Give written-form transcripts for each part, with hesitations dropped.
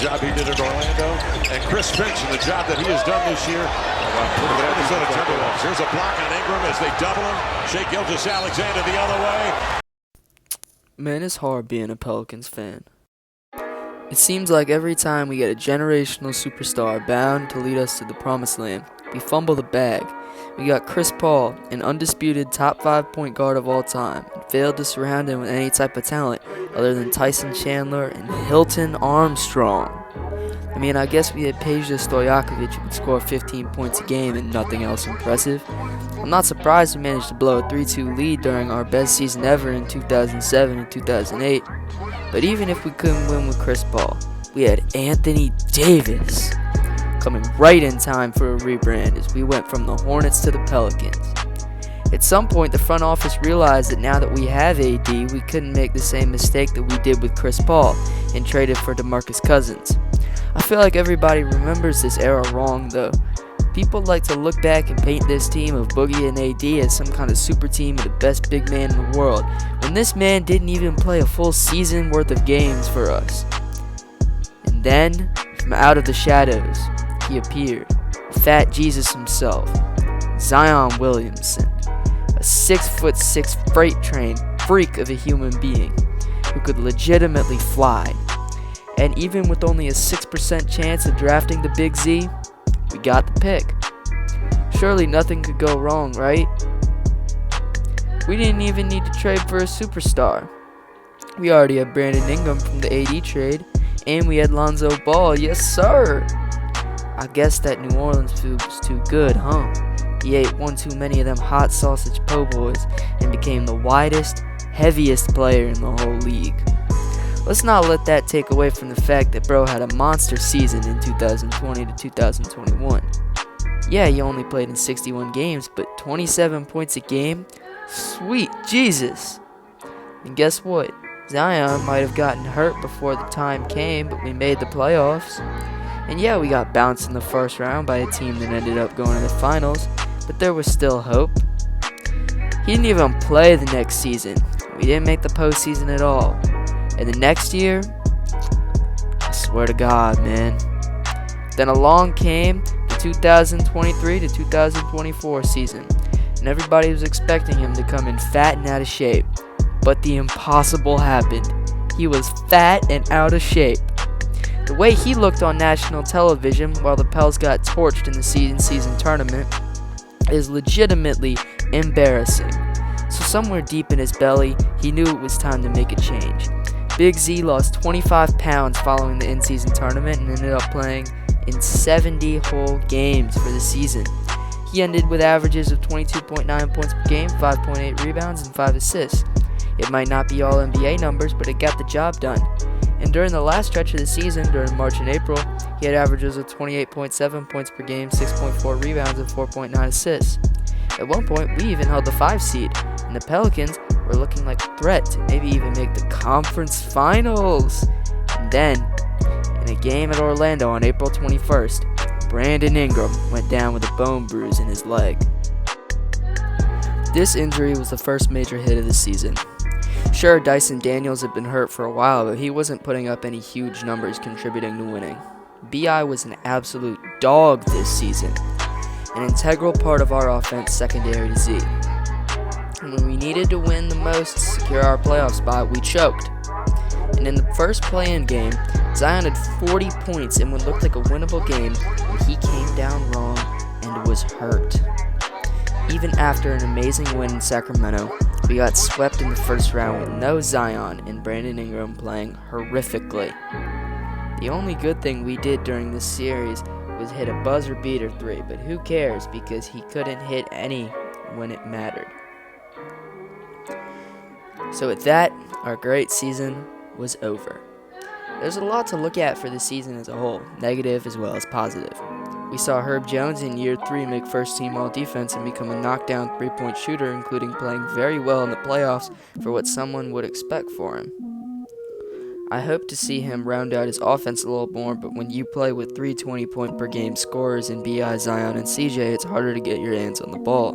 job he did at Orlando. And Chris Finch and the job that he has done this year. Minnesota Timberwolves. Here's a block on Ingram as they double him. Shea Gilgeous-Alexander the other way. Man, it's hard being a Pelicans fan. It seems like every time we get a generational superstar bound to lead us to the promised land, we fumble the bag. We got Chris Paul, an undisputed top 5 point guard of all time, and failed to surround him with any type of talent other than Tyson Chandler and Hilton Armstrong. I mean, I guess we had Peja Stojakovic who could score 15 points a game and nothing else impressive. I'm not surprised we managed to blow a 3-2 lead during our best season ever in 2007 and 2008. But even if we couldn't win with Chris Paul, we had Anthony Davis coming right in time for a rebrand as we went from the Hornets to the Pelicans. At some point, the front office realized that now that we have AD, we couldn't make the same mistake that we did with Chris Paul and traded for DeMarcus Cousins. I feel like everybody remembers this era wrong though. People like to look back and paint this team of Boogie and AD as some kind of super team and the best big man in the world, when this man didn't even play a full season worth of games for us. And then, from out of the shadows, he appeared, Fat Jesus himself, Zion Williamson, a 6'6" freight train freak of a human being who could legitimately fly. And even with only a 6% chance of drafting the Big Z, we got the pick. Surely nothing could go wrong, right? We didn't even need to trade for a superstar. We already had Brandon Ingram from the AD trade, and we had Lonzo Ball, yes sir! I guess that New Orleans food was too good, huh? He ate one too many of them hot sausage po' boys and became the widest, heaviest player in the whole league. Let's not let that take away from the fact that bro had a monster season in 2020 to 2021. Yeah, he only played in 61 games, but 27 points a game? Sweet Jesus! And guess what? Zion might have gotten hurt before the time came, but we made the playoffs. And yeah, we got bounced in the first round by a team that ended up going to the finals, but there was still hope. He didn't even play the next season. We didn't make the postseason at all. And the next year, I swear to God, man. Then along came the 2023 to 2024 season, and everybody was expecting him to come in fat and out of shape. But the impossible happened. He was fat and out of shape. The way he looked on national television while the Pels got torched in the season tournament is legitimately embarrassing. So somewhere deep in his belly, he knew it was time to make a change. Big Z lost 25 pounds following the in-season tournament and ended up playing in 70 whole games for the season. He ended with averages of 22.9 points per game, 5.8 rebounds, and 5 assists. It might not be all NBA numbers, but it got the job done. And during the last stretch of the season, during March and April, he had averages of 28.7 points per game, 6.4 rebounds, and 4.9 assists. At one point, we even held the 5 seed, and the Pelicans were looking like a threat to maybe even make the conference finals. And then, in a game at Orlando on April 21st, Brandon Ingram went down with a bone bruise in his leg. This injury was the first major hit of the season. Sure, Dyson Daniels had been hurt for a while, but he wasn't putting up any huge numbers contributing to winning. B.I. was an absolute dog this season, an integral part of our offense secondary to Z. And when we needed to win the most to secure our playoff spot, we choked. And in the first play-in game, Zion had 40 points in what looked like a winnable game, and he came down wrong and was hurt. Even after an amazing win in Sacramento, we got swept in the first round with no Zion and Brandon Ingram playing horrifically. The only good thing we did during this series was hit a buzzer beater 3, but who cares because he couldn't hit any when it mattered. So with that, our great season was over. There's a lot to look at for the season as a whole, negative as well as positive. We saw Herb Jones in year 3 make first team all-defense and become a knockdown 3-point shooter, including playing very well in the playoffs for what someone would expect for him. I hope to see him round out his offense a little more, but when you play with 3 20-point-per-game scorers in B.I., Zion, and CJ, it's harder to get your hands on the ball.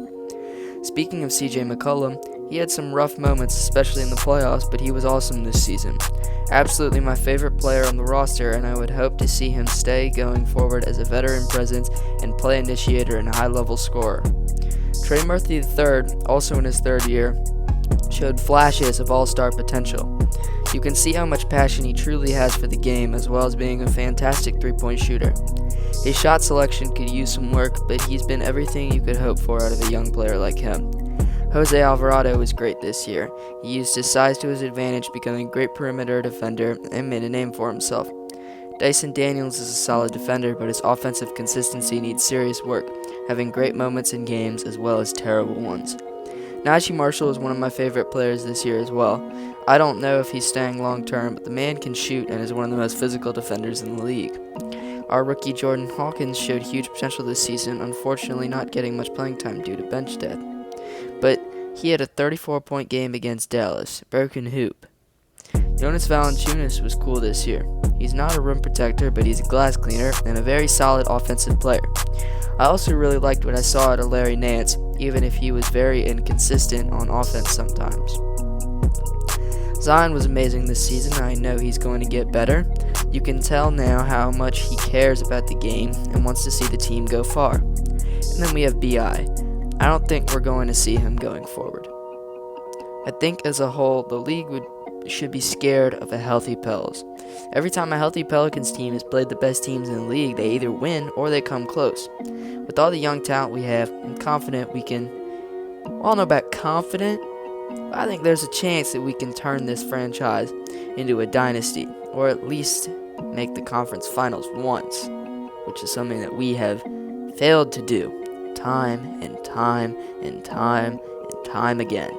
Speaking of CJ McCollum, he had some rough moments, especially in the playoffs, but he was awesome this season. Absolutely my favorite player on the roster, and I would hope to see him stay going forward as a veteran presence and play initiator and high-level scorer. Trey Murphy III, also in his third year, showed flashes of all-star potential. You can see how much passion he truly has for the game, as well as being a fantastic three-point shooter. His shot selection could use some work, but he's been everything you could hope for out of a young player like him. Jose Alvarado was great this year. He used his size to his advantage, becoming a great perimeter defender and made a name for himself. Dyson Daniels is a solid defender, but his offensive consistency needs serious work, having great moments in games as well as terrible ones. Najee Marshall is one of my favorite players this year as well. I don't know if he's staying long term, but the man can shoot and is one of the most physical defenders in the league. Our rookie Jordan Hawkins showed huge potential this season, unfortunately not getting much playing time due to bench depth. But he had a 34-point game against Dallas, broken hoop. Jonas Valanciunas was cool this year. He's not a rim protector, but he's a glass cleaner and a very solid offensive player. I also really liked what I saw out of Larry Nance, even if he was very inconsistent on offense sometimes. Zion was amazing this season, and I know he's going to get better. You can tell now how much he cares about the game and wants to see the team go far. And then we have B.I. I don't think we're going to see him going forward. I think as a whole, the league should be scared of a healthy Pels. Every time a healthy Pelicans team has played the best teams in the league, they either win or they come close. With all the young talent we have, I'm confident we can. I don't know about confident, but I think there's a chance that we can turn this franchise into a dynasty, or at least make the conference finals once, which is something that we have failed to do time and time and time and time again.